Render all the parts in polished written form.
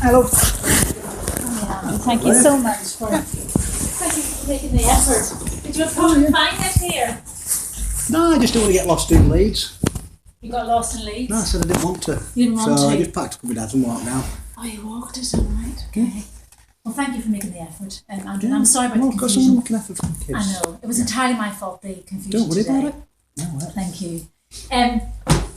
Hello. Yeah, thank you so much for making the effort. Did you find it here? No, I just don't want to get lost in Leeds. You got lost in Leeds? No, I said I didn't want to. You didn't want to? So I just packed up my dad's and walked now. Oh, you walked it, all right, okay. Well, thank you for making the effort. Andrew, I'm sorry about the Of course, confusion. I'm looking after the kids. I know. It was entirely my fault, the confusion Don't worry today. about it. No, well. Thank you.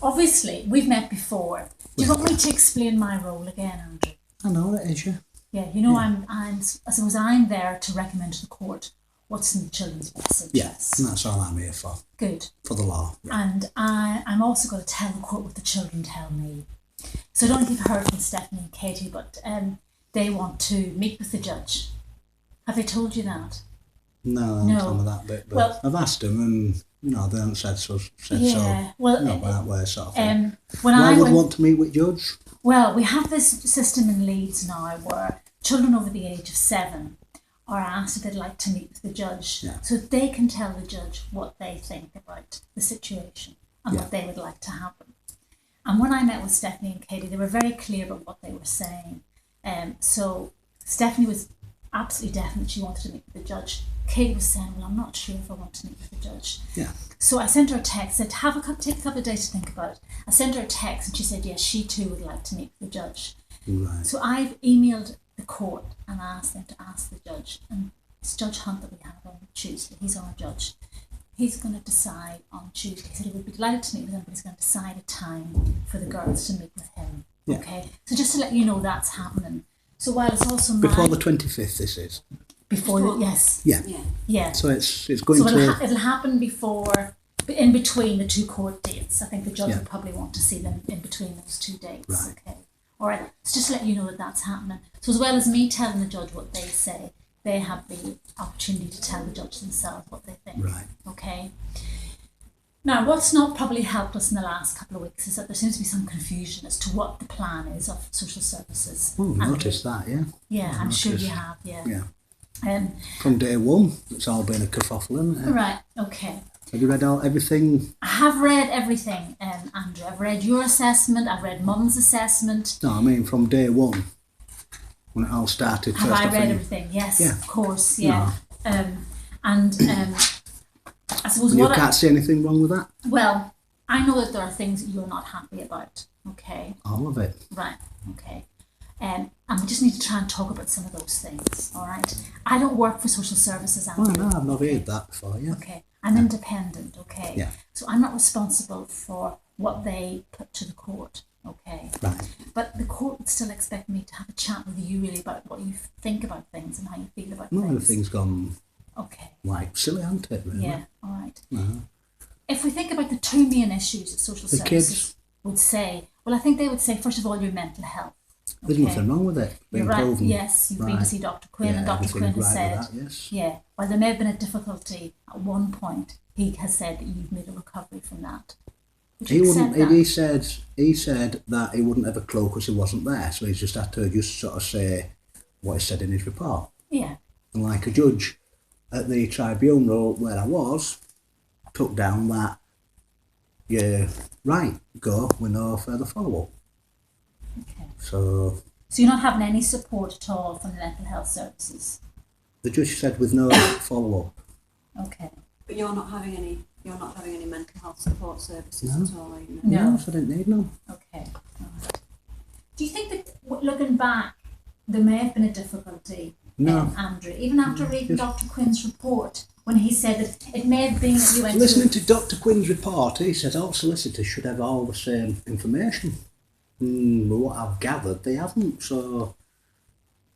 Obviously, we've met before. Do you want me to explain my role again, Andrew? I know that is, yeah. Yeah, you know, I suppose I'm there to recommend to the court what's in the children's best interest. Yes, and that's all I'm here for. Good. For the law. Yeah. And I'm also going to tell the court what the children tell me. So I don't know if you've heard from Stephanie and Katie, but they want to meet with the judge. Have they told you that? No, they haven't told me that bit, but well, I've asked them and, they haven't said so. Well, that way sort of thing. When Why I would want to meet with judge? Well, we have this system in Leeds now where children over the age of 7 are asked if they'd like to meet with the judge, so they can tell the judge what they think about the situation and what they would like to happen. And when I met with Stephanie and Katie, they were very clear about what they were saying. So Stephanie was absolutely definite she wanted to meet with the judge. Katie was saying, well, I'm not sure if I want to meet with the judge. Yeah. So I sent her a text, said, take a couple of days to think about it. I sent her a text and she said, yes, she too would like to meet with the judge. Right. So I've emailed the court and asked them to ask the judge. And it's Judge Hunt that we have on Tuesday. He's our judge. He's going to decide on Tuesday. He said he would be delighted to meet with him, but he's going to decide a time for the girls to meet with him. Yeah. Okay. So just to let you know that's happening. So while it's also before the 25th, this is. Yes. Yeah. So it's going to. It'll happen before, in between the two court dates. I think the judge will probably want to see them in between those two dates. Right. Okay. All right. So just to let you know that that's happening. So as well as me telling the judge what they say, they have the opportunity to tell the judge themselves what they think. Right. Okay. Now, what's not probably helped us in the last couple of weeks is that there seems to be some confusion as to what the plan is of social services. Oh, I noticed that, yeah. Yeah, I'm sure you have, yeah. From day one, it's all been a kerfuffle, isn't it? Right, okay. Have you read everything? I have read everything, Andrew. I've read your assessment, I've read Mum's assessment. No, I mean from day one, when it all started. Have I read everything? Yes, of course, yeah. No. I suppose you can't see anything wrong with that? Well, I know that there are things that you're not happy about, okay? All of it. Right, okay. And we just need to try and talk about some of those things, all right? I don't work for social services, Andrew. Oh, no, I've not heard that before, yeah. Okay, I'm independent, okay? Yeah. So I'm not responsible for what they put to the court, okay? Right. But the court would still expect me to have a chat with you really about what you think about things and how you feel about things. No, everything's gone silly, hasn't it, really? Yeah, all right. Uh-huh. If we think about the two main issues that social services would say, well, I think they would say, first of all, your mental health. There's nothing wrong with it. You're right, yes. You've been to see Dr. Quinn, and Dr. Quinn has said, while there may have been a difficulty at one point, he has said that you've made a recovery from that. He said that he wouldn't have a clue because he wasn't there, so he's just had to sort of say what he said in his report. Yeah. And like a judge at the tribunal where I was, took down that, go with no further follow-up. Okay. So you're not having any support at all from the mental health services? The judge said with no follow-up. Okay. But you're not having any mental health support services at all, are you? No, so I didn't need none. Okay. Right. Do you think that, looking back, there may have been a difficulty, Andrew, even after reading Dr. Quinn's report, when he said that it may have been that you went listening to Dr. Quinn's report, he said all solicitors should have all the same information. But what I've gathered, they haven't, so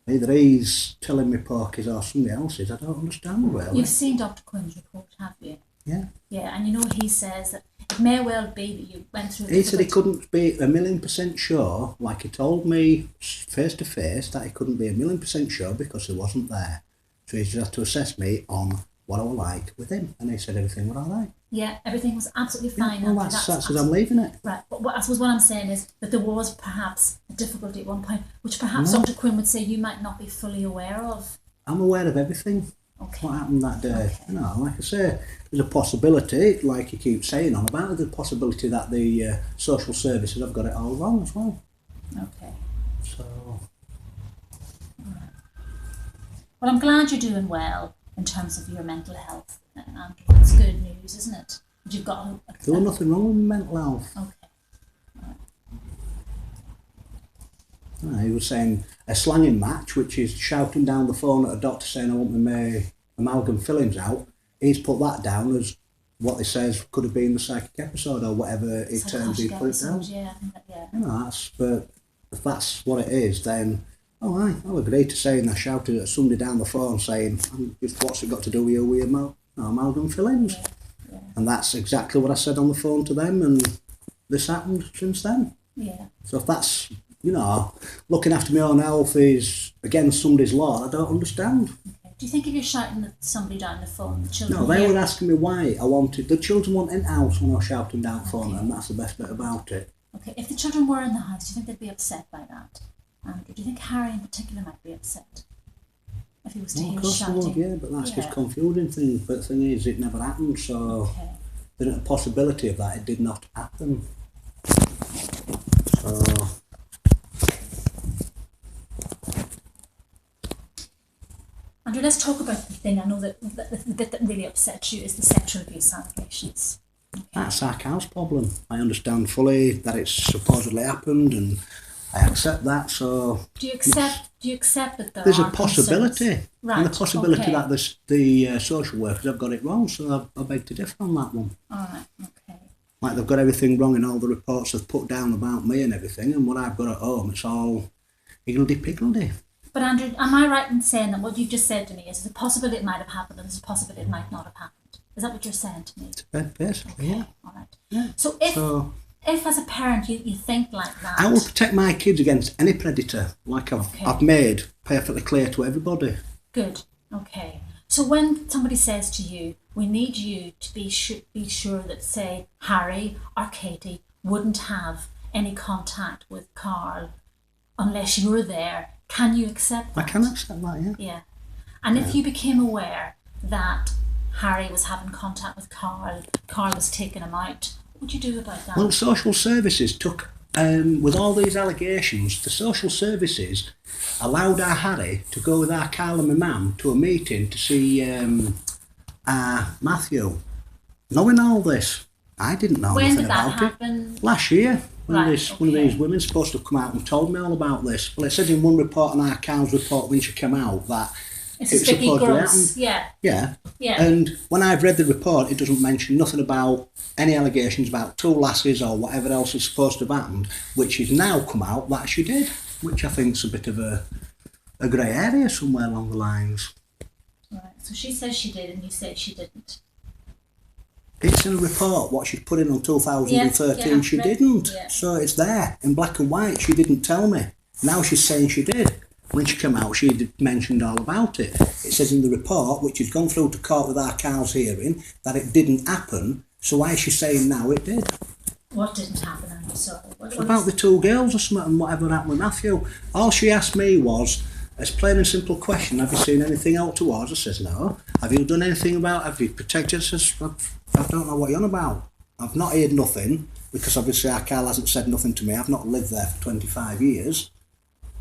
either he's telling me porkies or somebody else's, I don't understand really. You've seen Dr. Quinn's report, have you? Yeah. Yeah, and he says that it may well be that you went through... He said he couldn't be 1,000,000% sure, like he told me face to face, that he couldn't be 1,000,000% sure because he wasn't there. So he just had to assess me on what I was like with him, and he said everything was all right. Yeah, everything was absolutely fine. Well, that's as I'm leaving it. Right, but I suppose what I'm saying is that there was perhaps a difficulty at one point, which perhaps Dr. Quinn would say you might not be fully aware of. I'm aware of everything. Okay. What happened that day. Okay. Like I say, there's a possibility, like you keep saying on about, there's a possibility that the social services have got it all wrong as well. Okay. So Well, I'm glad you're doing well in terms of your mental health, Andrew. It's good news, isn't it? That you've got There was nothing wrong with mental health. Okay. He was saying a slanging match, which is shouting down the phone at a doctor saying, I want my amalgam fillings out. He's put that down as what he says could have been the psychic episode or whatever it terms he put it down. Yeah, I think that, yeah. You know, but if that's what it is, then I'll agree to saying I shouted at somebody down the phone saying, what's it got to do with you with your amalgam fillings? Yeah, yeah. And that's exactly what I said on the phone to them, and this happened since then. Yeah. So if that's, you know, looking after my own health is against somebody's law, I don't understand. Okay. Do you think if you're shouting at somebody down the phone, the children... No, they were asking me why I wanted... The children weren't in the house when I was shouting down the phone, and that's the best bit about it. Okay, if the children were in the house, do you think they'd be upset by that? Andrew, do you think Harry in particular might be upset? If he was to hear shouting? Would, yeah, but that's just confusing thing. But the thing is, it never happened, so... Okay. There's a possibility of that, it did not happen. So... Andrew, let's talk about the thing. I know that the bit that really upsets you is the sexual abuse allegations. Okay. That's our cow's problem. I understand fully that it's supposedly happened, and I accept that. So do you accept that there's a possibility, concerns? Right, and the possibility that the social workers have got it wrong. So I beg to differ on that one. All right, okay. Like they've got everything wrong in all the reports they've put down about me and everything, and what I've got at home, it's all higgledy-piggledy. But Andrew, am I right in saying that what you've just said to me is there's a possibility it might have happened and there's a possibility it might not have happened? Is that what you're saying to me? Basically, okay. yeah. All right. Yeah. So if as a parent you think like that... I will protect my kids against any predator, like I've made perfectly clear to everybody. Good. Okay. So when somebody says to you, we need you to be sure that, say, Harry or Katie wouldn't have any contact with Carl unless you're there, can you accept that? I can accept that, yeah. Yeah. And if you became aware that Harry was having contact with Carl was taking him out, what would you do about that? Well, social services took, with all these allegations, the social services allowed our Harry to go with our Carl and my mum to a meeting to see Matthew. Knowing all this, I didn't know anything about it. When did that happen? Last year. One of these women supposed to have come out and told me all about this. Well, it said in one report on our Carl's report when she came out that it's it supposed to happen. Yeah. And when I've read the report, it doesn't mention nothing about any allegations about two lasses or whatever else is supposed to have happened, which has now come out that she did, which I think is a bit of a grey area somewhere along the lines. Right. So she says she did, and you say she didn't. It's in a report, what she's put in on 2013, she didn't. Yeah. So it's there, in black and white, she didn't tell me. Now she's saying she did. When she came out, she mentioned all about it. It says in the report, which has gone through to court with our Carl's hearing, that it didn't happen. So why is she saying now it did? What didn't happen, I'm sorry? What about the two girls or something and whatever happened with Matthew. All she asked me was, as plain and simple question, have you seen anything out towards? I says, no. Have you done anything about, have you protected? I says, I don't know what you're on about. I've not heard nothing, because obviously our Carl hasn't said nothing to me. I've not lived there for 25 years.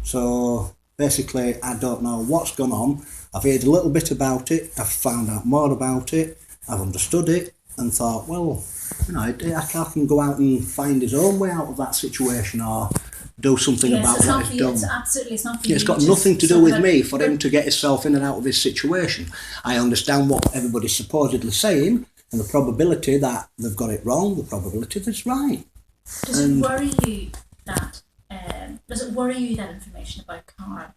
So basically, I don't know what's gone on. I've heard a little bit about it. I've found out more about it. I've understood it and thought, well, you know, our Carl can go out and find his own way out of that situation or do something about what he's done. It's not for you. It's got nothing to do with me for him to get himself in and out of his situation. I understand what everybody's supposedly saying and the probability that they've got it wrong, the probability that it's right. Does it worry you that information about Carl?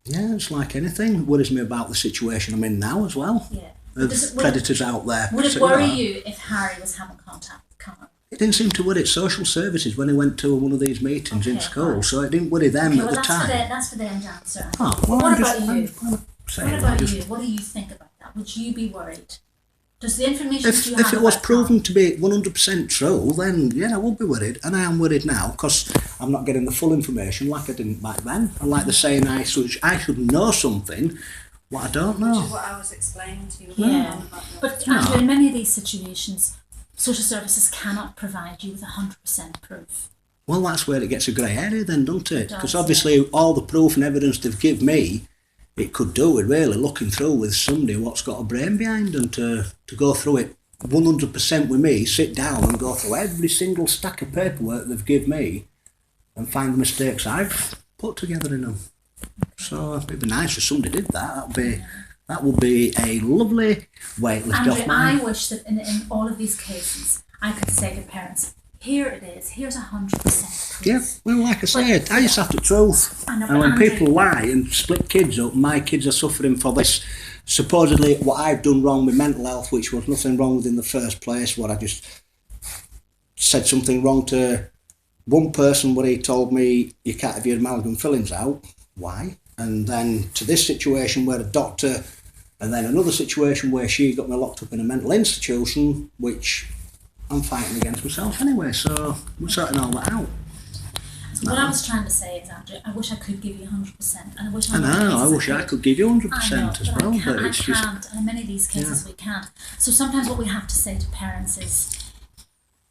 Yeah, it's like anything. It worries me about the situation I'm in now as well. Yeah. There's predators out there. Would it worry you if Harry was having contact with Carl? It didn't seem to worry social services when he went to one of these meetings in school, so it didn't worry them at the time. That's for them to answer. Oh, well, what about you? What do you think about that? Would you be worried? Does the information if it was proven to be 100% true, then yeah, I would be worried, and I am worried now because I'm not getting the full information like I didn't back then. And like they're saying, I should know something what I don't know. Which is what I was explaining to you. Yeah, but actually, in many of these situations, social services cannot provide you with 100% proof. Well, that's where it gets a grey area then, doesn't it? Because obviously all the proof and evidence they've given me it could do with really looking through with somebody what's got a brain behind, and to go through it 100% with me, sit down and go through every single stack of paperwork they've given me and find the mistakes I've put together in them. So it'd be nice if somebody did that. That would be a lovely weight lift off my... I wish that in all of these cases I could say to parents, here it is, here's 100% proof. Yeah, well, like I said, I just have the truth. And when people lie and split kids up, my kids are suffering for this, supposedly what I've done wrong with mental health, which was nothing wrong with in the first place, what I just said something wrong to one person where he told me, you can't have your amalgam fillings out. Why? And then to this situation where a doctor, and then another situation where she got me locked up in a mental institution, which I'm fighting against myself anyway, so we're sorting all that out. So what I was trying to say is, Andrew, I wish I could give you 100%, and I wish I could give you 100% as well, but it's just... I can't, and in many of these cases we can't. So sometimes what we have to say to parents is...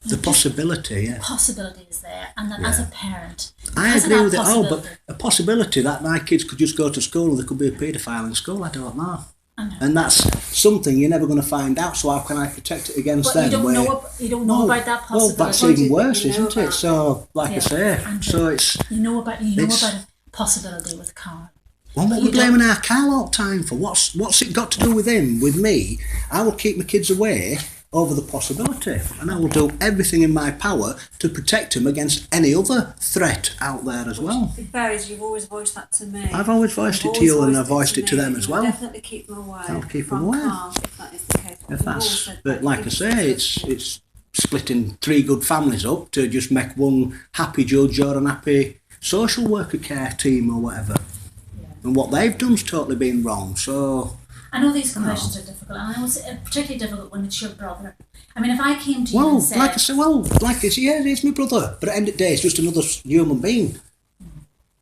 The possibility, yeah. Possibility is there, and that as a parent... I agree with it all, but a possibility that my kids could just go to school and there could be a paedophile in school, I don't know. And that's something you're never going to find out, so how can I protect it against them? You don't know about that possibility. Well, that's even worse, isn't it? So, like I say, Andrew, so it's... You know about a possibility with Carl. Well, what we're blaming our Carl all the time for? What's it got to do with him, with me? I will keep my kids away over the possibility, and I will do everything in my power to protect him against any other threat out there as well. It varies. You've always voiced that to me. I've always voiced it to you, and I've voiced it to them as well. Definitely keep them away. I'll keep them away. Carl, if that is the case. But like I say, it's splitting 3 good families up to just make one happy judge or an happy social worker care team or whatever. Yeah. And what they've done's totally been wrong. So I know these questions are difficult, and I know it's particularly difficult when it's your brother. I mean, if I came to you and said... It's my brother, but at the end of the day, it's just another human being.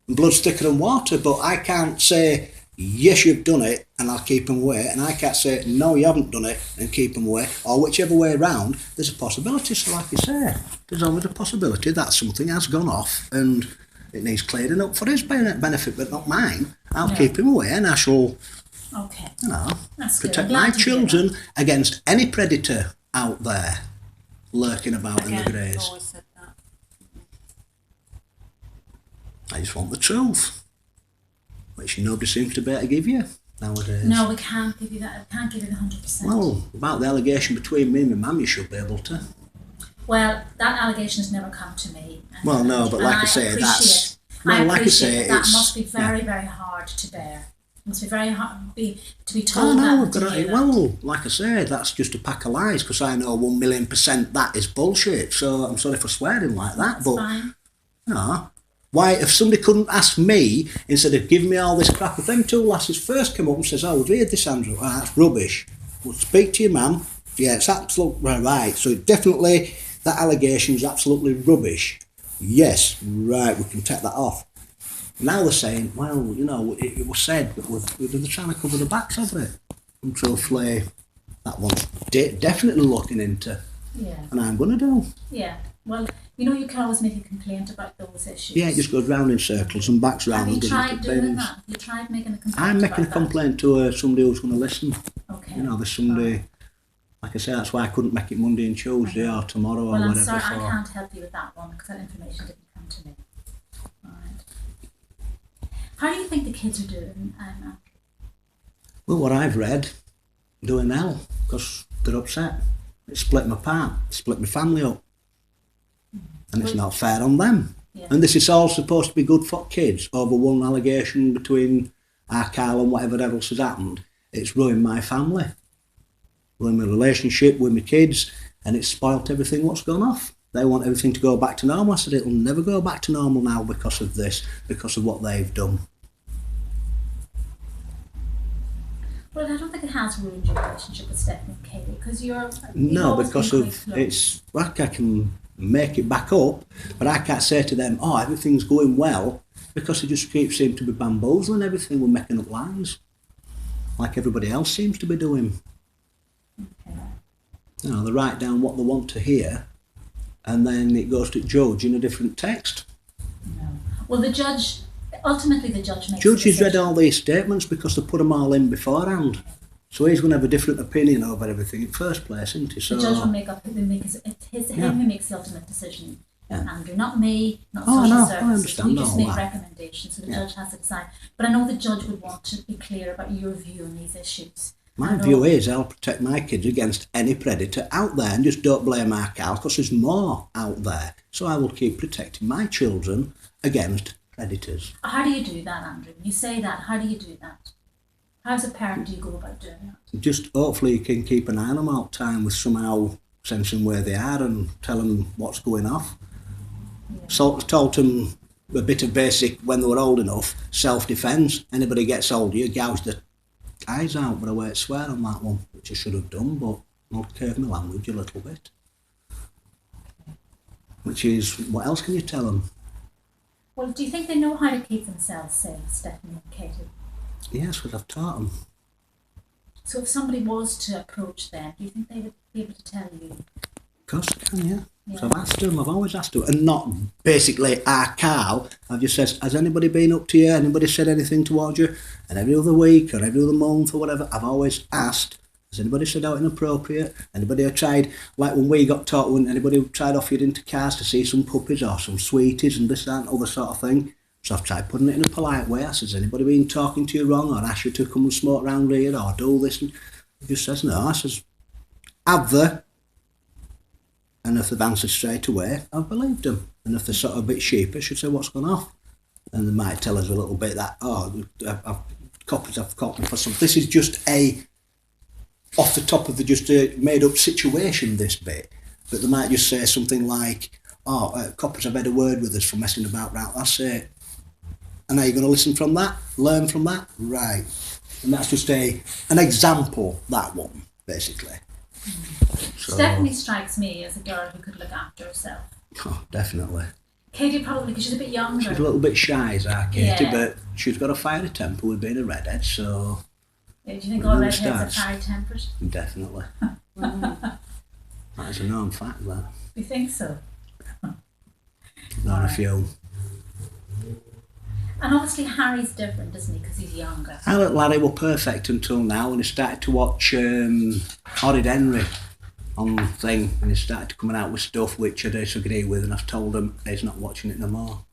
And blood's thicker than water, but I can't say, yes, you've done it, and I'll keep him away, and I can't say, no, you haven't done it, and keep him away, or whichever way around, there's a possibility. So like you say, there's always a possibility that something has gone off, and it needs clearing up for his benefit, but not mine. I'll keep him away, and I shall... Okay. Protect my children against any predator out there lurking about in the greys. I've always said that. I just want the truth, which nobody seems to be able to give you nowadays. No, we can't give you that. I can't give you the 100%. Well, about the allegation between me and my mum, you should be able to. Well, that allegation has never come to me. Well, no, but like I say, that's... Well, like I say, that must be very, very hard to bear. It must be very hard to be told well, like I say, that's just a pack of lies, because I know 1,000,000% that is bullshit, so I'm sorry for swearing like that, that's but... Fine. No. Why, if somebody couldn't ask me, instead of giving me all this crap, if them 2 lasses first come up and says, oh, read this, Andrew, that's rubbish. Well, speak to your mum. Yeah, it's absolutely right. So definitely, that allegation is absolutely rubbish. Yes, right, we can take that off. Now they're saying, well, you know, it was said, but they're trying to cover the backs of it. And truthfully, that one's definitely looking into. Yeah. And I'm going to do. Yeah. Well, you know, you can always make a complaint about those issues. Yeah, it just goes round in circles and backs round. Have you tried doing that? Have you tried making a complaint? I'm making a complaint to somebody who's going to listen. Okay. You know, there's somebody... Like I say, that's why I couldn't make it Monday and Tuesday or tomorrow or whatever. I'm sorry, I can't help you with that one because that information didn't come to me. All right. How do you think the kids are doing? Well, what I've read, doing well, because they're upset. It split them apart, split my family up. And it's not fair on them. Yeah. And this is all supposed to be good for kids over one allegation between our Carl and whatever else has happened. It's ruined my family. Ruined my relationship with my kids, and it's spoilt everything what's gone off. They want everything to go back to normal. I said it'll never go back to normal now because of this, because of what they've done. Well, I don't think it has ruined your relationship with Stephanie and Katie, because you're... No, because of it's like I can make it back up, but I can't say to them, oh, everything's going well, because they just seem to be bamboozling everything. We're making up lies, like everybody else seems to be doing. Okay. You know, they write down what they want to hear, and then it goes to judge in a different text. No. Well, the judge, ultimately the judge makes Judge the has read decision. all these statements because they put them all in beforehand. So he's going to have a different opinion over everything in the first place, isn't he? The So, judge will make up, him who makes the ultimate decision. Yeah. Andrew, not me, not Oh, social no, I services. understand We just all make that. recommendations, so the Yeah. judge has to decide. But I know the judge would want to be clear about your view on these issues. my view is I'll protect my kids against any predator out there, and just don't blame our cows because there's more out there. So I will keep protecting my children against predators. How do you do that, Andrew? You say that, how do you do that? How as a parent do you go about doing that? Just hopefully you can keep an eye on them all the time with somehow sensing where they are and tell them what's going off. Yeah. So taught them a bit of basic, when they were old enough, self-defence. Anybody gets older, you gouge their eyes out, but I won't swear on that one, which I should have done, but I'll curve my language a little bit. Which is, what else can you tell them? Well, do you think they know how to keep themselves safe, Stephanie and Katie? Yes, what I've taught them. So if somebody was to approach them, do you think they would be able to tell you? Of course I can, yeah. Yeah. So I've asked them, I've always asked them, and not basically our cow. I've just said, has anybody been up to you? Anybody said anything towards you? And every other week or every other month or whatever, I've always asked, has anybody said out inappropriate? Anybody who tried, like when we got taught, when anybody who tried off you into cars to see some puppies or some sweeties and this, that and other sort of thing? So I've tried putting it in a polite way. I says, anybody been talking to you wrong or asked you to come and smoke round here or do this? And he just says, no. I says, have they? And if they've answered straight away, I've believed them. And if they're sort of a bit sheepish, I'd say, what's gone off? And they might tell us a little bit that, I've caught me for some. This is just off the top of the just a made up situation, this bit. But they might just say something like, coppers have had a word with us for messing about, right, that's it. And are you going to listen from that? Learn from that? Right. And that's just an example, that one, basically. So, Stephanie strikes me as a girl who could look after herself. oh, definitely. Katie probably, because she's a bit younger. She's a little bit shy, is our Katie, Yeah. but she's got a fiery temper with being a redhead, so Yeah, do you think Well, all who redheads are starts? fiery tempered? definitely. That is a known fact, that. You think so? Not a few. And obviously Harry's different, isn't he? Because he's younger. Our little Larry were perfect until now, and he started to watch Horrid Henry on thing, and he started coming out with stuff which I disagree with, and I've told him he's not watching it no more.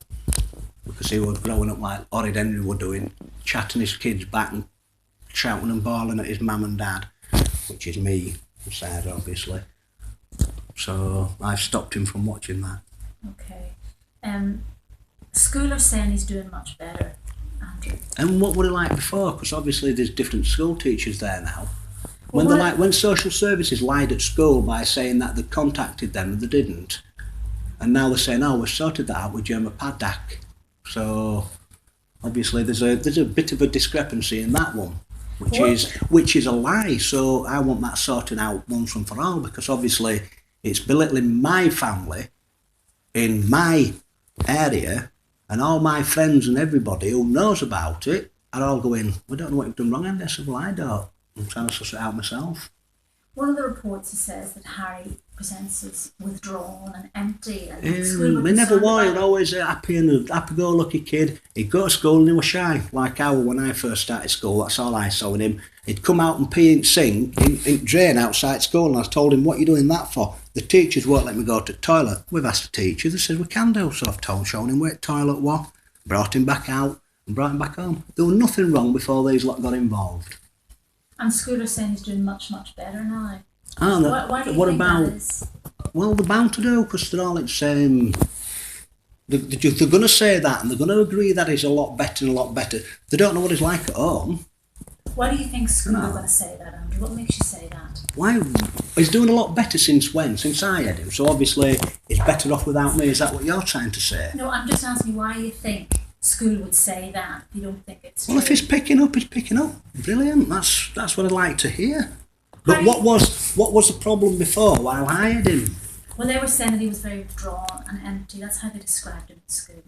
Because he was growing up like Horrid Henry were doing, chatting his kids back and shouting and bawling at his mum and dad, which is me and Sarah, obviously. So I've stopped him from watching that. Okay. School are saying he's doing much better, Andrew. And what were they like before? Because obviously there's different school teachers there now. Well, When social services lied at school by saying that they contacted them and they didn't, and now they're saying, we've sorted that out with Gemma Paddock. So obviously there's a bit of a discrepancy in that one, which is a lie. So I want that sorted out once and for all, because obviously it's belittling my family in my area, and all my friends and everybody who knows about it are all going, we don't know what you've done wrong. And I said, well, I don't. I'm trying to suss it out myself. One of the reports says that Harry presents as withdrawn and empty. And school were He never concerned was. He was about- always a happy and a happy-go-lucky kid. He'd go to school and he was shy, like I was when I first started school. That's all I saw in him. He'd come out and pee and sing in drain outside school, and I told him, what are you doing that for? The teachers won't let me go to the toilet. We've asked the teacher. They said we can do. So I've shown him where the toilet was, brought him back out and brought him back home. There was nothing wrong before these lot got involved. And school are saying he's doing much, much better now. And Why do you what think about? that is? Well, they're bound to do, because they're all the same. They're going to say that, and they're going to agree that he's a lot better and a lot better. They don't know what he's like at home. Why do you think school No. are going to say that, Andrew? What makes you say that? Why? He's doing a lot better since when? Since I had him. So obviously he's better off without me. Is that what you're trying to say? No, I'm just asking why you think school would say that if you don't think it's true. Well, if he's picking up, he's picking up. Brilliant. That's what I'd like to hear. But Right. what was the problem before while I had him? Well, they were saying that he was very withdrawn and empty. That's how they described him at school.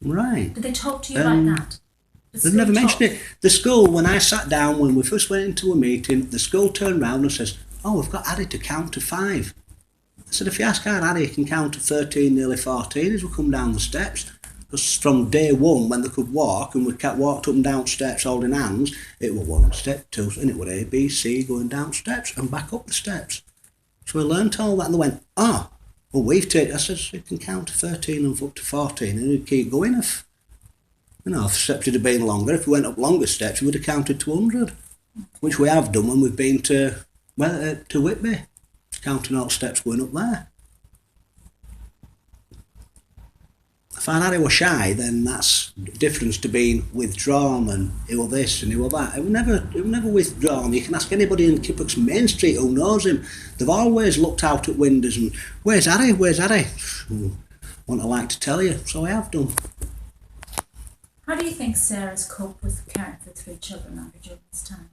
Right. Did they talk to you about that? Did They've school never mentioned talk- it. The school, when I sat down, when we first went into a meeting, the school turned round and says, we've got Harry to count to 5. I said, if you ask our Harry, he can count to 13, nearly 14 as we come down the steps. Because from day one, when they could walk and we kept walked up and down steps holding hands, it was 1 step, 2, and it was A, B, C, going down steps and back up the steps. So we learnt all that, and they went, well, we've taken, I said, you can count to 13 and up to 14, and we'd keep going if steps would have been longer. If we went up longer steps, we would have counted to 100, which we have done when we've been to Whitby, counting all steps going up there. If I'd had it were shy, then that's the difference to being withdrawn and he were this and he were that. It was never withdrawn. You can ask anybody in Kippax Main Street who knows him. They've always looked out at windows and, where's Harry? Where's Harry? Want to like to tell you, so I have done. How do you think Sarah's coped with caring for 3 children during this time?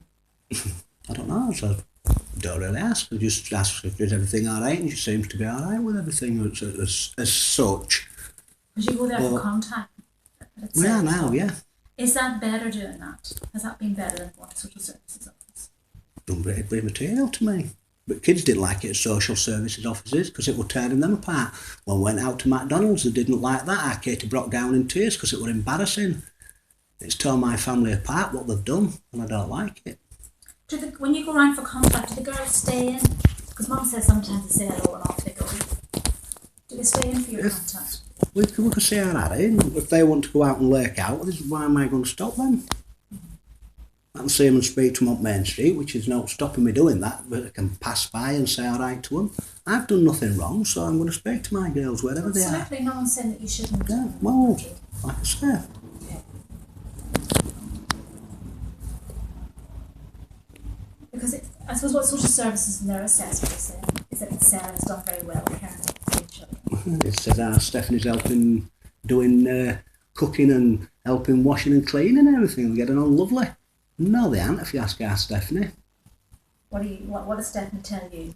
I don't know, so I don't really ask. I just ask if there's everything alright, and she seems to be alright with everything as such. Because you go there for contact. We are now, yeah. Is that better doing that? Has that been better than what social services office? Done pretty material to me. But kids didn't like it at social services offices because it was tearing them apart. When we went out to McDonald's, they didn't like that. Our Katie broke down in tears because it was embarrassing. It's torn my family apart, what they've done, and I don't like it. When you go around for contact, do the girls stay in? Because Mum says sometimes they say hello and off they go. Do they stay in for your contact? We could say our Harry, and if they want to go out and lurk out, why am I going to stop them? I can see them and speak to them up Main Street, which is not stopping me doing that, but I can pass by and say alright to them. I've done nothing wrong, so I'm going to speak to my girls wherever they are. Absolutely, no one's saying that you shouldn't. Yeah, well, like I say. Okay. Because I suppose what social services in their assessment say is that Sarah's done very well caring for 3 children. It says Stephanie's helping doing cooking and helping washing and cleaning and everything. They're getting on lovely. No, they aren't, if you ask our Stephanie. What does Stephanie tell you?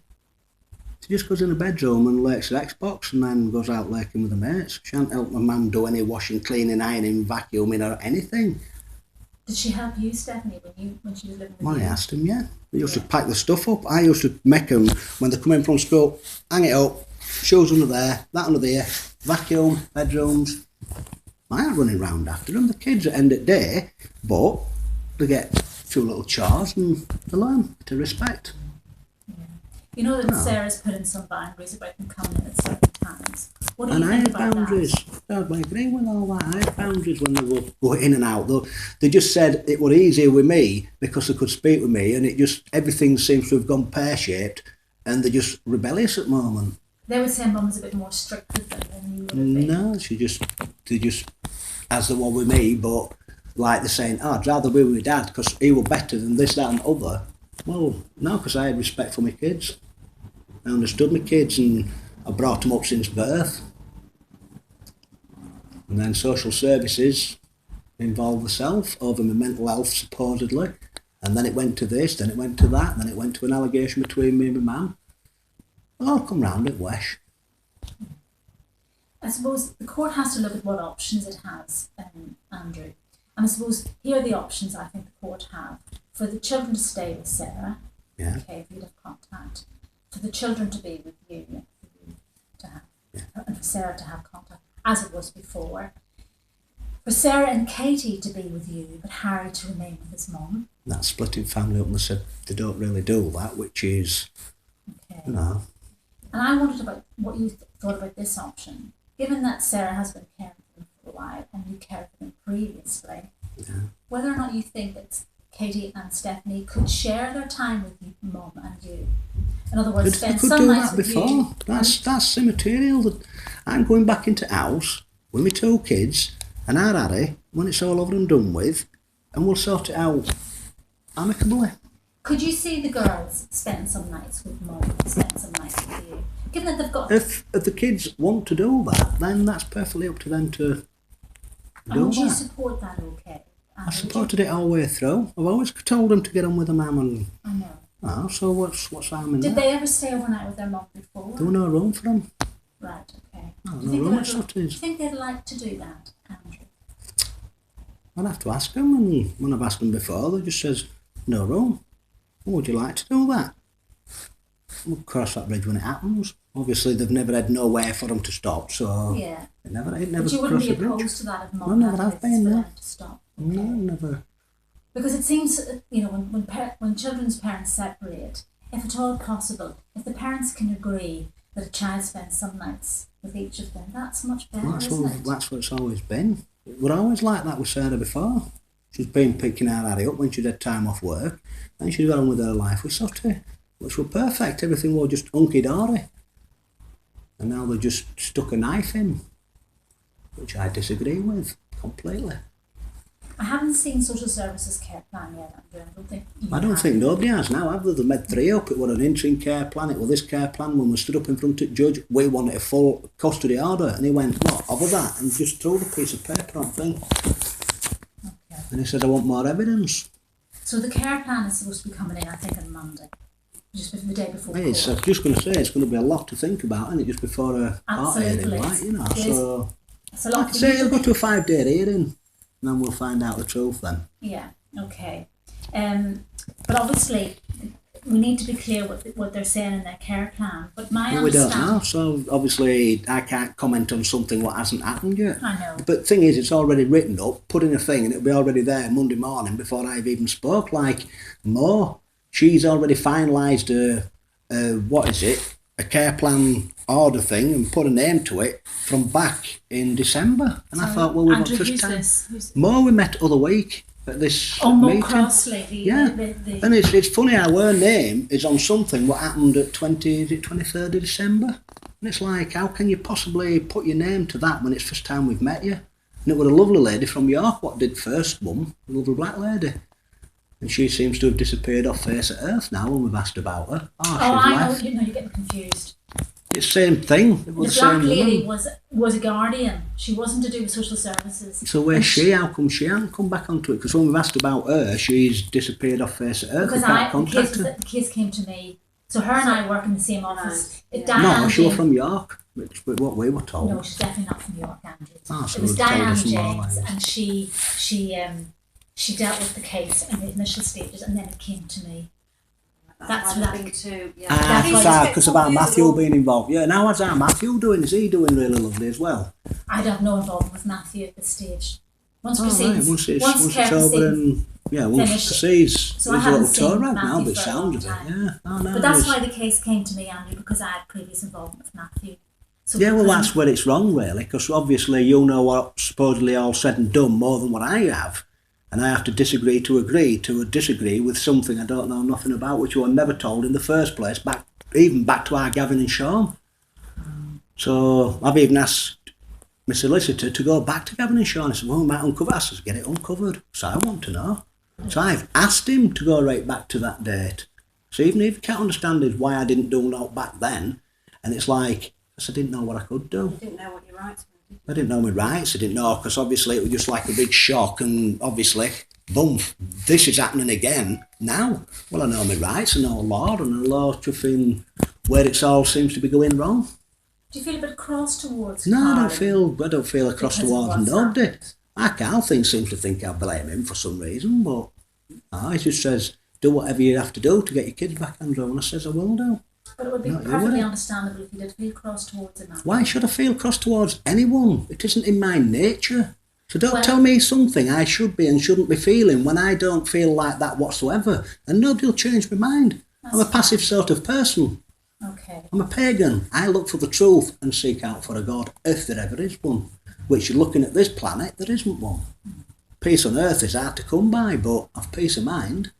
She just goes in the bedroom and lurks at Xbox and then goes out lurking with her mates. She can't help my mum do any washing, cleaning, ironing, vacuuming or anything. Did she help you, Stephanie, when she was living with Well, you? I asked him, yeah. They used to pack the stuff up. I used to make them, when they come in from school, hang it up, shoes under there, that under there, vacuum, bedrooms. I ain't running round after them. The kids at end of the day, but they get a few little chores and they learn to respect. Yeah. You know that Sarah's put in some boundaries about them coming in at certain times. What do you think about boundaries. that? I agree with all that. I had boundaries when they were going in and out. Though they just said it was easier with me because they could speak with me, and it just everything seems to have gone pear-shaped, and they're just rebellious at the moment. They would say Mum was a bit more strict with them than you would have been. No, they just as the one with me, but like they're saying, I'd rather be with my dad because he was better than this, that, and other. Well, no, because I had respect for my kids. I understood my kids, and I brought them up since birth. And then social services involved myself over my mental health, supposedly. And then it went to this, then it went to that, then it went to an allegation between me and my mum. Well, I'll come round it, Wesh. I suppose the court has to look at what options it has, Andrew. And I suppose here are the options I think the court have. For the children to stay with Sarah, Yeah. okay, if you'd have contact. For the children to be with you, for you to have, and for Sarah to have contact, as it was before. For Sarah and Katie to be with you, but Harry to remain with his mum. That splitting family up, and they said they don't really do that, which is, Okay. you know. And I wondered about what you thought about this option. Given that Sarah has been caring for them for a while and you cared for them previously, whether or not you think that Katie and Stephanie could share their time with you, Mum and you. In other words, They spend could some do nights that with before. you. That's immaterial. That I'm going back into house with my 2 kids and our Harry when it's all over and done with, and we'll sort it out amicably. Could you see the girls spend some nights with Mum and spend some nights with you? Given that they've got... If the kids want to do that, then that's perfectly up to them to and do would you that. support that okay? I supported it all the way through. I've always told them to get on with the mum and... I know. Oh, so what's harm in Did that? they ever stay overnight with their mum before? There was no room for them. Right, okay. No, Do no you room think at do you Sutties. think they'd like to do that, Andrew? I'd have to ask them, and when I've asked them before, they just says, no room. Well, would you like to do that? We'll cross that bridge when it happens. obviously they've never had nowhere for them to stop, so Yeah. it never But you wouldn't crossed be the bridge. opposed to that if No, mum never had have this been, for no. them to stop. Okay. No, never. Because it seems, when children's parents separate, if at all possible, if the parents can agree that a child spends some nights with each of them, that's much better, isn't it? That's what it's always been. We're always like that with Sarah before. She's been picking our Harry up when she'd had time off work, and she'd got on with her life with Sotty, which were perfect. Everything was just hunky-dory. And now they've just stuck a knife in, which I disagree with completely. I haven't seen social services care plan yet, Andrew. I don't think nobody has now, have they? They've made 3 up. It was an interim care plan, it was this care plan. When we stood up in front of the judge, we wanted a full custody order, and he went, what, over that? And just threw the piece of paper on the thing. Okay. And he said, I want more evidence. So the care plan is supposed to be coming in, I think, on Monday. Just the day before court. Yes, I was just going to say, it's going to be a lot to think about, isn't it, just before a court hearing, right, you know, so... It's a lot. I'd say it'll go to a 5-day hearing, and then we'll find out the truth then. Yeah, okay. But obviously, we need to be clear what they're saying in their care plan. But my Well, we don't understanding... know, so obviously I can't comment on something what hasn't happened yet. I know. But the thing is, it's already written up, put in a thing, and it'll be already there Monday morning before I've even spoke. Like Mo, she's already finalised a care plan order thing and put a name to it from back in December. And I thought, well, we've got Andrew, first who's time. this? Mo, we met other week at this Mo meeting. Crossley. Yeah, and it's funny how her name is on something what happened at 23rd of December. And it's like, how can you possibly put your name to that when it's first time we've met you? And it was a lovely lady from York what did first one, a lovely black lady. And she seems to have disappeared off face of earth now when we've asked about her. Oh, she's left. You're getting confused. It's the same thing. It was The the black same lady woman. was a guardian. She wasn't to do with social services. So where's she? How come she hasn't come back onto it? Because when we've asked about her, she's disappeared off face of earth. Because we can't contact her. the case came to me. So her and I work in the same office. Yeah. Diane No, she was James- from York, which was what we were told. No, she's definitely not from York, Andrew. Ah, so It was they've told Diane us some more James, lines. and she dealt with the case in the initial stages, and then it came to me. That's why what I've been to, yeah. Ah, because of our Matthew being involved. Yeah, now how's our Matthew doing? Is he doing really lovely as well? I'd have no involvement with Matthew at this stage. Once Oh, right, proceedings, once it's care over proceedings, and once finished. it proceeds, So I there's a haven't little tour seen around now, Matthew but it for a sounds long of it, time. yeah. Oh, no, But that's it's- why the case came to me, Andrew, because I had previous involvement with Matthew. So Yeah, well, because- that's where it's wrong, really, because obviously you know what supposedly all said and done more than what I have, and I have to disagree to agree to disagree with something I don't know nothing about, which you were never told in the first place, even back to our Gavin and Sean. So I've even asked my solicitor to go back to Gavin and Sean. I said, well, we might uncover it. I said, get it uncovered. So I want to know. So I've asked him to go right back to that date. So even if you can't understand is why I didn't do that back then, and it's like, I didn't know what I could do. You didn't know what your rights were. I didn't know my rights. I didn't know, because obviously it was just like a big shock, and obviously, boom, this is happening again now. Well, I know my rights, I know law, and the law in where it's all seems to be going wrong. Do you feel a bit cross towards No, I Carl? don't feel across Because of towards what's nobody. happened? Carl seems to think I blame him for some reason, but he just says, do whatever you have to do to get your kids back, Andrew, and I says, I will do. But it would be No, you perfectly wouldn't. understandable if you did feel cross towards him. Andrew. Why should I feel cross towards anyone? It isn't in my nature. So don't Well- tell me something I should be and shouldn't be feeling when I don't feel like that whatsoever. And nobody will change my mind. I'm a That's passive sort of person. Okay. I'm a pagan. I look for the truth and seek out for a God, if there ever is one. Which, looking at this planet, there isn't one. Peace on earth is hard to come by, but I've peace of mind.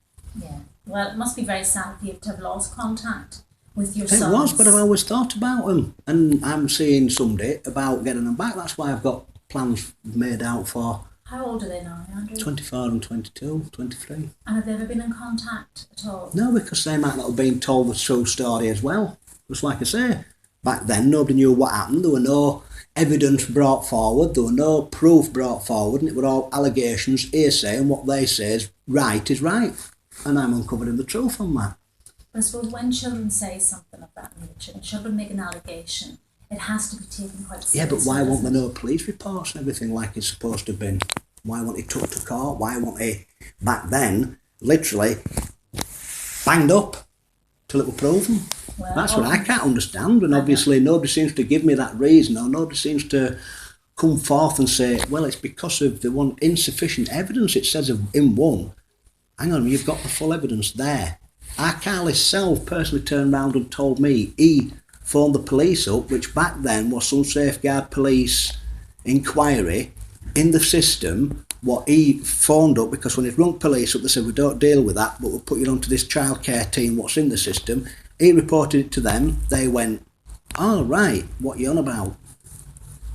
Yeah. Well, it must be very sad for you to have lost contact with your It sons. was, but I've always thought about them. And I'm seeing someday about getting them back. That's why I've got plans made out for How old are they now, Andrew? 24 and 22, 23. And have they ever been in contact at all? No, because they might not have been told the true story as well. Just like I say, back then nobody knew what happened. There were no evidence brought forward. There were no proof brought forward. And it were all allegations, hearsay, and what they say is right is right. And I'm uncovering the truth on that. But I suppose when children say something of that nature, and children make an allegation, it has to be taken quite seriously. Yeah, but why won't there doesn't it? no police reports and everything like it's supposed to have been? Why won't he took to court? Why won't he, back then, literally banged up till it was proven? Well, That's what I can't understand, and obviously nobody seems to give me that reason, or nobody seems to come forth and say, well, it's because of the one insufficient evidence. It says in one, hang on, you've got the full evidence there. Our Carl self personally turned round and told me he phoned the police up, which back then was some safeguard police inquiry in the system, what he phoned up, because when he'd rung police up, they said, we don't deal with that, but we'll put you onto this childcare team, what's in the system. He reported it to them. They went, oh, right, what are you on about?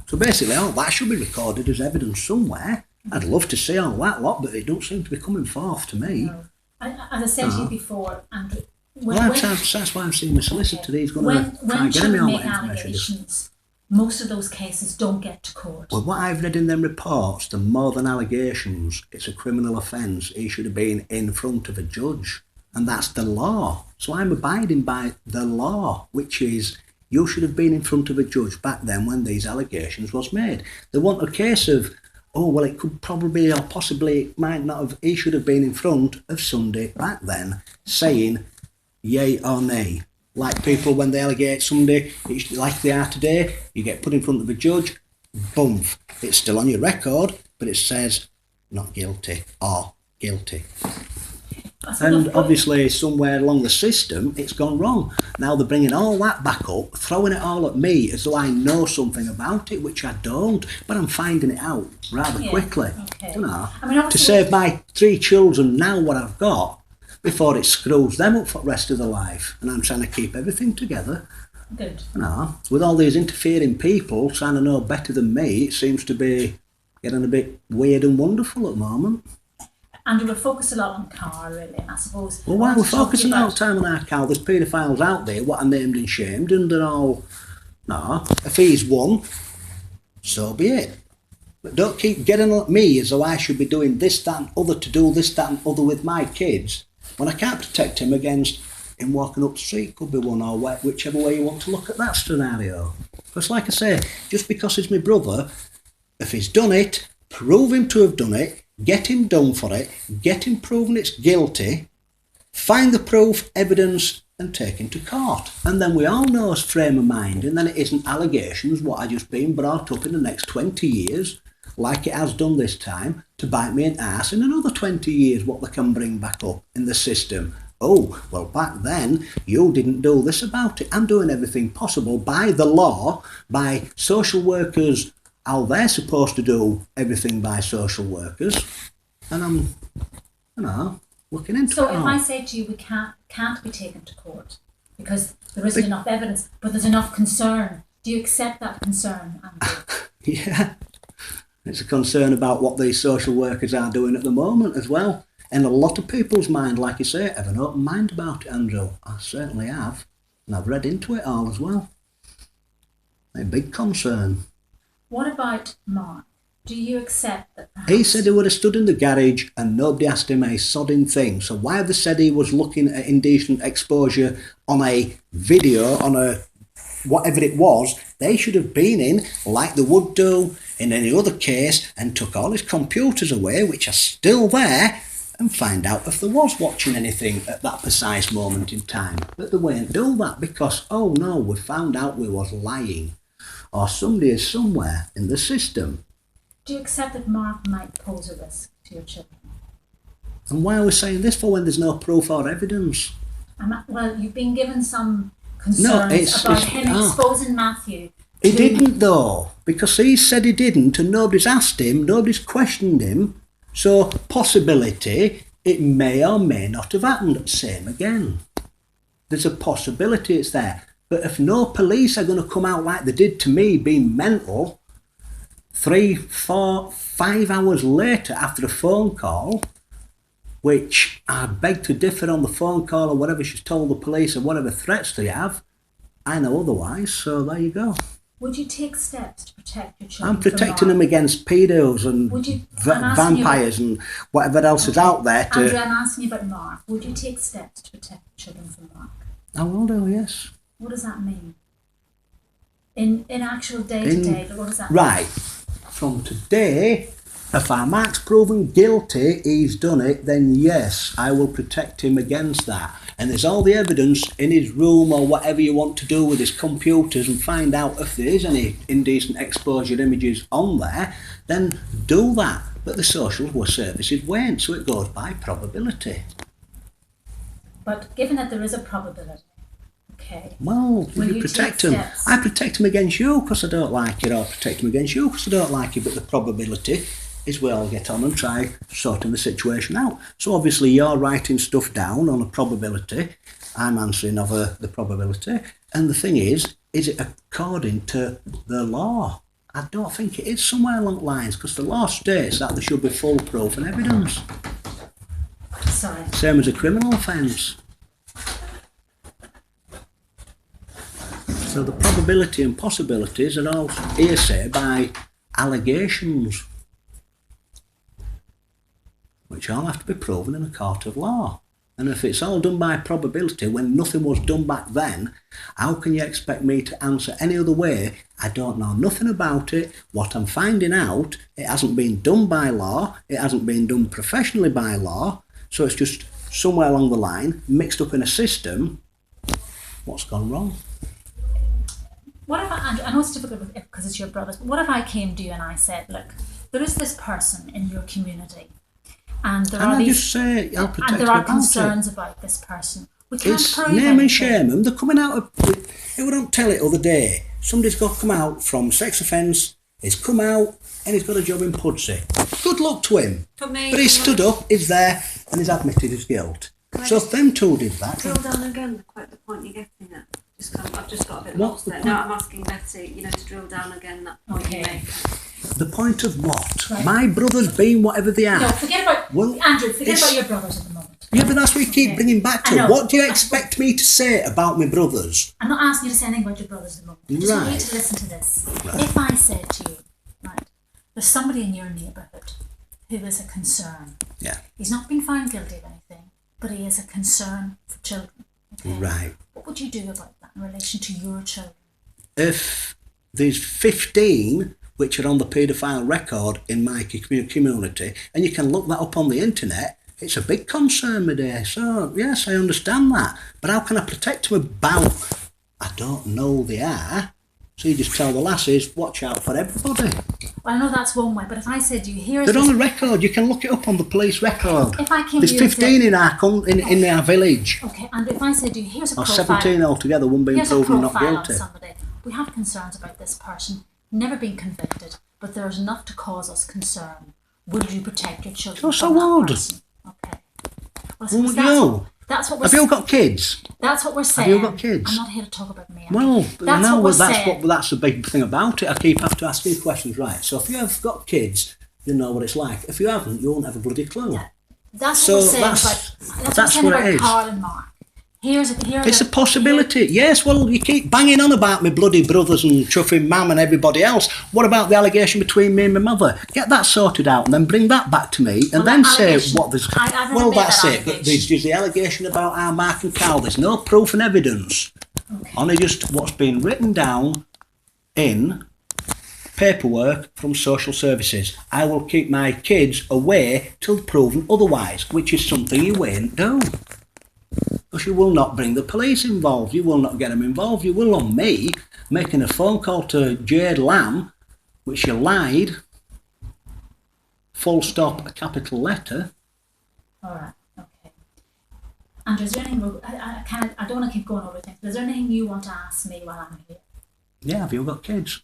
So basically, all that should be recorded as evidence somewhere. I'd love to see all that lot, but it don't seem to be coming forth to me. No. As I said to you before, Andrew, that's why I'm seeing my solicitor. He's going to try and get me all that information. Most of those cases don't get to court. Well, what I've read in them reports, the more than allegations, it's a criminal offence. He should have been in front of a judge. And that's the law. So I'm abiding by the law, which is you should have been in front of a judge back then when these allegations was made. They want a case of, oh, well, it could probably or possibly it might not have, he should have been in front of somebody back then saying yay or nay. Like people, when they allegate somebody, it's like they are today, you get put in front of a judge, boom, it's still on your record, but it says not guilty or guilty. And obviously somewhere along the system it's gone wrong. Now they're bringing all that back up, throwing it all at me as though I know something about it, which I don't, but I'm finding it out rather quickly. Okay. You know, to save my 3 children now what I've got before it screws them up for the rest of their life. And I'm trying to keep everything together. Good. You know, with all these interfering people trying to know better than me, it seems to be getting a bit weird and wonderful at the moment. And we're focused a lot on Carl, really, I suppose. Well, while we're focusing all the time on our Carl, there's paedophiles out there, what are named and shamed, and they're all, no, if he's one, so be it. But don't keep getting at me as though I should be doing this, that and other to do this, that and other with my kids, when I can't protect him against him walking up the street, could be one, or whichever way you want to look at that scenario. Because like I say, just because he's my brother, if he's done it, prove him to have done it, get him done for it, get him proven it's guilty, find the proof, evidence, and take him to court. And then we all know his frame of mind, and then it isn't allegations, what I just been brought up in the next 20 years, like it has done this time, to bite me in arse in another 20 years, what they can bring back up in the system. Oh, well, back then, you didn't do this about it. I'm doing everything possible by the law, by social workers, how they're supposed to do everything by social workers, and I'm, you know, looking into it. So if I say to you we can't be taken to court because there isn't enough evidence, but there's enough concern, do you accept that concern, Andrew? Yeah, it's a concern about what these social workers are doing at the moment as well. In a lot of people's mind, like you say, have an open mind about it, Andrew. I certainly have, and I've read into it all as well. A big concern. What about Mark? Do you accept that perhaps... He said he would have stood in the garage and nobody asked him a sodding thing. So why they said he was looking at indecent exposure on a video, on a whatever it was, they should have been in, like they would do in any other case, and took all his computers away, which are still there, and find out if there was watching anything at that precise moment in time. But they won't do that because, oh no, we found out we was lying. Or somebody is somewhere in the system. Do you accept that Mark might pose a risk to your children? And why are we saying this for when there's no proof or evidence? Well, you've been given some concerns about him exposing Matthew. He didn't though, because he said he didn't and nobody's asked him, nobody's questioned him. So possibility, it may or may not have happened. Same again. There's a possibility it's there. But if no police are going to come out like they did to me, being mental, 3, 4, 5 hours later after a phone call, which I beg to differ on the phone call or whatever she's told the police or whatever threats they have, I know otherwise, so there you go. Would you take steps to protect your children? I'm protecting them against pedos and vampires and whatever else is out there. Andrew, I'm asking you about Mark. Would you take steps to protect children from Mark? I will do, yes. What does that mean? In actual day-to-day, what does that mean? Right. From today, If our Mark's proven guilty, he's done it, then yes, I will protect him against that. And there's all the evidence in his room or whatever you want to do with his computers and find out if there is any indecent exposure images on there, then do that. But the social work services won't, so it goes by probability. But given that there is a probability, okay. Well, Will you you protect take him. steps? I protect him against you because I don't like it, or protect him against you because I don't like it, but the probability is we all get on and try sorting the situation out. So obviously you're writing stuff down on a probability, I'm answering over the probability, and the thing is it according to the law? I don't think it is somewhere along the lines, because the law states that there should be full proof and evidence. Sorry. Same as a criminal offence. So the probability and possibilities are all hearsay by allegations, which all have to be proven in a court of law. And if it's all done by probability when nothing was done back then, how can you expect me to answer any other way? I don't know nothing about it. What I'm finding out, it hasn't been done by law, it hasn't been done professionally by law, so it's just somewhere along the line, mixed up in a system. What's gone wrong? What if I know it's difficult because it's your brothers, but what if I came to you and I said, look, there is this person in your community, and there are just say, I'll protect and there you are about concerns it. about this person. We can't It's prove name anything. and shame them. They're coming out of... We don't tell it other day. Somebody's got to come out from sex offence. He's come out and he's got a job in Pudsey. Good luck to him. For me, But he's stood up, he's there, and he's admitted his guilt. So if them two did that... drill down again, quite the point you're getting at. I've just got a bit What's lost the there. point? Now I'm asking Betty, to drill down again that point you Okay. make. The point of what? Right. My brothers being whatever they are. No, forget about Well, Andrew. Forget it's- about your brothers at the moment. Yeah, but that's what you keep Okay. bringing back I to. know. What do you expect me to say about my brothers? I'm not asking you to say anything about your brothers at the moment. I just want you Right. to listen to this. Right. If I said to you, right, there's somebody in your neighbourhood who is a concern. Yeah. He's not been found guilty of anything, but he is a concern for children. Okay? Right. What would you do about that in relation to your children? If there's 15 which are on the paedophile record in my community, and you can look that up on the internet, it's a big concern, my dear. So, yes, I understand that. But how can I protect them about... I don't know they are. So you just tell the lasses, watch out for everybody. Well, I know that's one way, but if I said to you, here's They're on this, the record. You can look it up on the police record. if I came There's to you and 15 said, in our village. okay, and if I said to you, here's a Or profile, 17 altogether, one being here's a proven not profile on guilty. somebody. We have concerns about this person, never been convicted, but there's enough to cause us concern. Would you protect your children Course I from that would. person? Okay. Well, Well, that's, you. that's what we're Have you got kids? That's what we're saying. you got kids? I'm not here to talk about me. Well, that's no, what we're that's saying. that's the big thing about it. I keep have to ask you questions, right? So if you have got kids, you know what it's like. If you haven't, you won't have a bloody clue. Yeah. That's So what we're saying that's about. That's what we're saying what it about is. Carl and Mark. It's a possibility. Yes, well, you keep banging on about my bloody brothers and chuffing mum and everybody else. What about the allegation between me and my mother? Get that sorted out and then bring that back to me and Well, then that say allegation- what there's... I never Well, made that's that it. But allegation. there's the allegation about our Mark and Carl. There's no proof and evidence. Okay. Only just what's been written down in paperwork from social services. I will keep my kids away till proven otherwise, which is something you won't do. Because you will not bring the police involved, you will not get them involved, you will on me making a phone call to Jade Lamb, which you lied, full stop, a capital letter. All right. Okay. And is there anything? I don't want to keep going over things. But is there anything you want to ask me while I'm here? Yeah, have you got kids?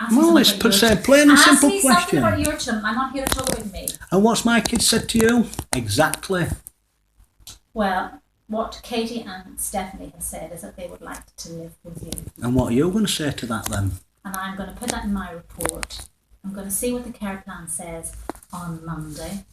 Ask me Well, something let's about put your say a children. plain and Ask simple me something question. about your children. I'm not here to talk about me. And what's my kid said to you? Exactly. Well, what Katie and Stephanie have said is that they would like to live with you. And what are you going to say to that then? And I'm going to put that in my report. I'm going to see what the care plan says on Monday.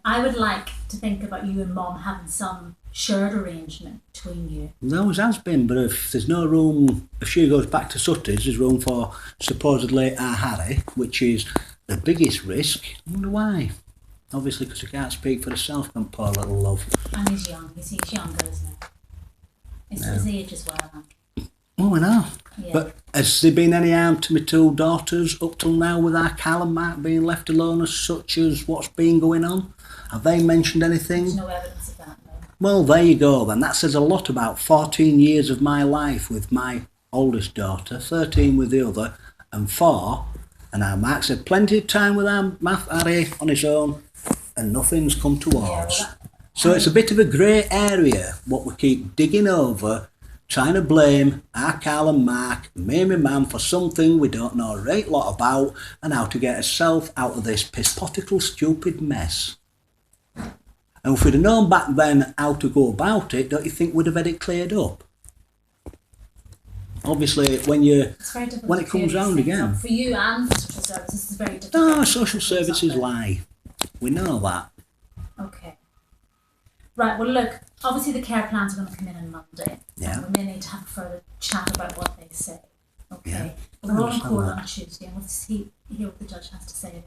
I would like to think about you and Mum having some shared arrangement between you. There always has been, but if there's no room, if she goes back to Sutties, there's room for supposedly our Harry, which is the biggest risk. I wonder why. Obviously, because he can't speak for himself, can poor little love. And he's young. He's younger, isn't he? It's his age as well. Oh, I know. Yeah. But has there been any harm to my two daughters up till now with our Cal and Mark being left alone as such as what's been going on? Have they mentioned anything? There's no evidence of that, no. Well, there you go then. That says a lot about 14 years of my life with my oldest daughter, 13 with the other, and 4. And our Mark's had plenty of time with our Harry on his own, and nothing's come towards. Yeah, So it's a bit of a grey area, what we keep digging over, trying to blame our Carl and Mark, me and my mum, for something we don't know a great lot about, and how to get ourselves out of this piss-potical stupid mess. And if we'd have known back then how to go about it, don't you think we'd have had it cleared up? Obviously, when it comes round again. For you and for social services, it's very difficult. No, social services lie. We know that. Okay. Right, well look, obviously the care plans are going to come in on Monday. Yeah. And we may need to have a further chat about what they say. Okay. Yeah, But we're all in understand court that. on Tuesday and we'll hear what the judge has to say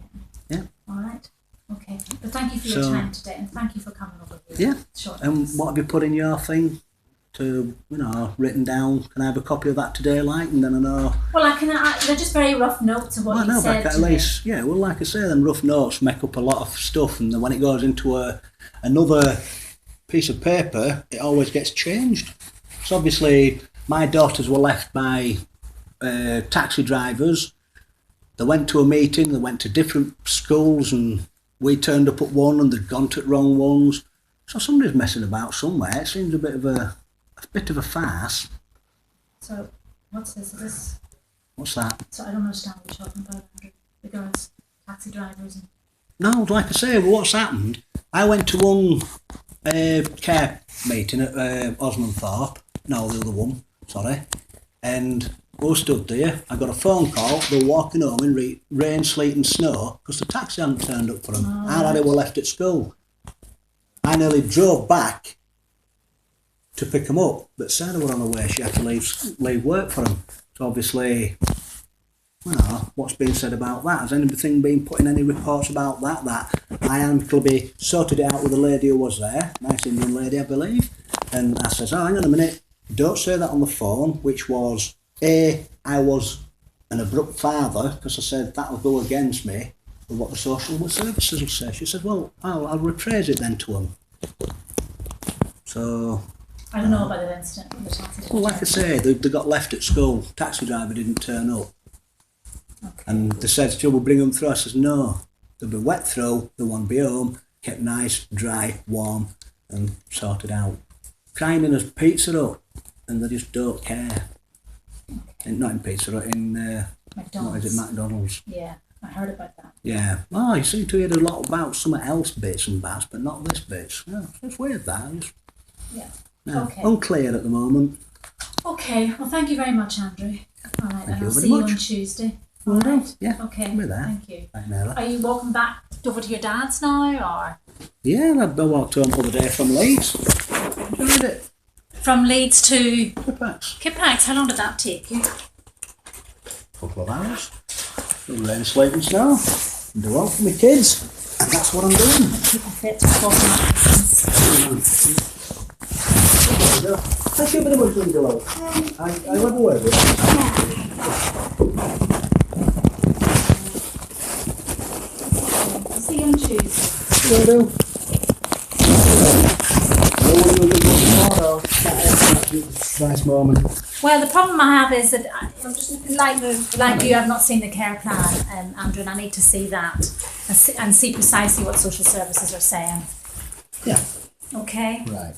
then. Yeah. All right. Okay. But thank you for your So- time today and thank you for coming over here. Yeah. Short And notice. what have you put in your thing? To, written down? Can I have a copy of that today, like, and then I know? Well, they're just very rough notes of what Well, you no, said but at to me. least, yeah. Well, like I say, them rough notes make up a lot of stuff, and then when it goes into another piece of paper, it always gets changed. So obviously, my daughters were left by taxi drivers. They went to a meeting. They went to different schools, and we turned up at one, and they'd gone to the wrong ones. So somebody's messing about somewhere. It seems a bit of a farce. So, what's this? What's that? So I don't understand what you're talking about, Andrew. The girls, taxi drivers and... No, like I say, well, what's happened? I went to one care meeting at Osmond Thorpe. No, the other one, sorry. And we stood there. I got a phone call. They were walking home in rain, sleet and snow because the taxi hadn't turned up for them. Oh, Our laddie were left at school. I nearly drove back to pick them up, but Sarah were on her way. She had to leave work for them. So obviously, what's been said about that? Has anything been put in any reports about that? That I amicably sorted it out with the lady who was there, nice Indian lady, I believe. And I says, hang on a minute, don't say that on the phone, which was, I was an abrupt father, because I said that'll go against me with what the social services will say. She said, well, I'll rephrase it then to them. So... I don't know about the incident with the taxi driver. Well, like I say, they got left at school. Taxi driver didn't turn up. Okay. And they said, "Still, we'll bring them through." I says, "No, they'll be wet through. They won't be home. Kept nice, dry, warm, and sorted out. Crying in a Pizza Hut, and they just don't care. And not in Pizza Hut, in McDonald's. what is it, McDonald's? Yeah, I heard about that. Yeah. Oh, you seem to hear a lot about something else, bits and bats, but not this bits. Yeah, it's weird that. Yeah. Yeah, Okay. unclear at the moment. Okay, well thank you very much, Andrew. All right, Thank and you I'll very see you much. on Tuesday. Will All do. right. Yeah, Okay. I'll be there. Thank you. Right, Nella. Are you walking back over to your dad's now, or Yeah, I walked home the other day from Leeds. Enjoyed it. from Leeds to Cafcass. Kippax? How long did that take you? Couple of hours. Rain, sleet and snow. And do well for my kids. And that's what I'm doing. Keep them fit for 40 minutes. Thank you very much, Angelo. I love a word with See you on Tuesday. you. Will do. Nice moment. Well, the problem I have is that I'm just like you. I've not seen the care plan, Andrew, and I need to see that and see precisely what social services are saying. Yeah. Okay. Right.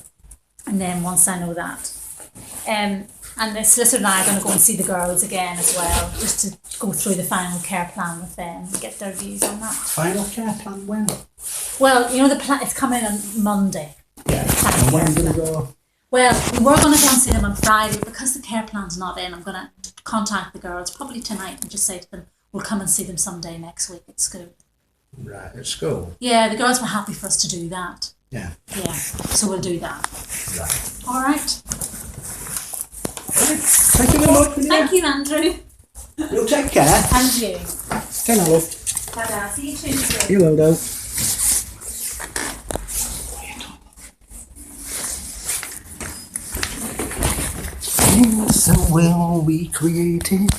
And then once I know that, and the solicitor and I are going to go and see the girls again as well, just to go through the final care plan with them and get their views on that. Final care plan when? Well, you know the plan. It's coming on Monday. Yeah. And when do we go? Well, we were going to go and see them on Friday, but because the care plan's not in, I'm going to contact the girls probably tonight and just say to them, we'll come and see them someday next week at school. Right, at school. Yeah, the girls were happy for us to do that. Yeah. Yeah, so we'll do that. Right. All right. Thank you very much. Thank you, Andrew. You take care. And you. Ten love. Ta-da. See you Tuesday. You will do. So will we created